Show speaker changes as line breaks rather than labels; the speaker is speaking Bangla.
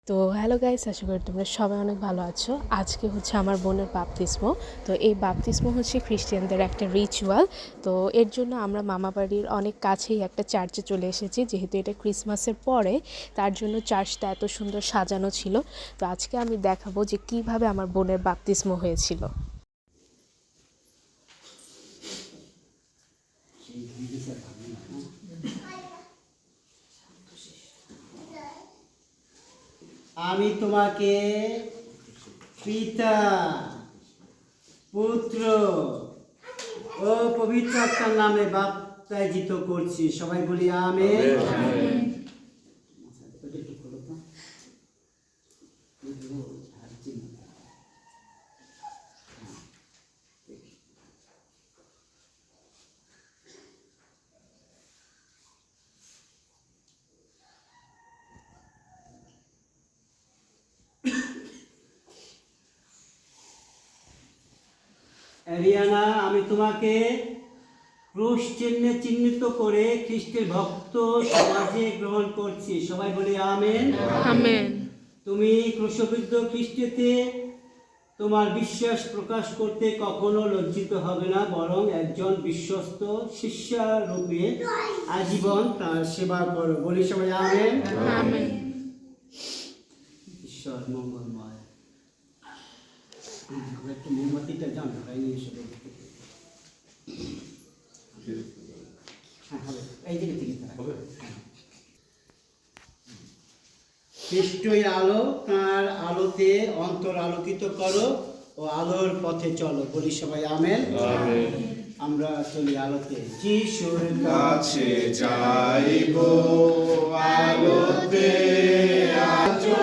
তো হ্যালো গাইস, আশা করি তোমরা সবাই অনেক ভালো আছো। আজকে হচ্ছে আমার বোনের বাপ্তিস্ম। তো এই বাপ্তিস্ম হচ্ছে খ্রিস্টানদের একটা রিচুয়াল। তো এর জন্য আমরা মামাবাড়ির অনেক কাছেই একটা চার্চে চলে এসেছি, যেহেতু এটা ক্রিসমাসের পরে, তার জন্য চার্চটা এত সুন্দর সাজানো ছিল। তো আজকে আমি দেখাবো যে কিভাবে আমার বোনের বাপ্তিস্ম হয়েছিল।
আমি তোমাকে পিতা, পুত্র ও পবিত্র আত্মার নামে বাপ্তায়িত করছি। সবাই বলি আমেন। এরিয়ানা, আমি তোমাকে ক্রুশ চিহ্নে চিহ্নিত করে খ্রিস্টের ভক্ত সমাজে গ্রহণ করছি। সবাই বলি আমেন।
আমেন।
তুমি ক্রুশবিদ্ধ খ্রিস্টেতে তোমার বিশ্বাস প্রকাশ করতে কখনো লজ্জিত হবে না, বরং একজন বিশ্বস্ত শিষ্যরূপে আজীবন তার সেবা করো। বলি সবাই আমেন।
আমেন।
ঈশ্বর মঙ্গলময়। একটু মোমবাতিটা জান ভাই নিয়ে এসে এই দিকে থেকে খ্রিস্টই আলো, তার আলোতে অন্তর আলোকিত করো ও আলোর পথে চলো। বলি সবাই আমেন। আমরা চলি আলোতে। যিশুর
কাছে যাইব আলোতে আছো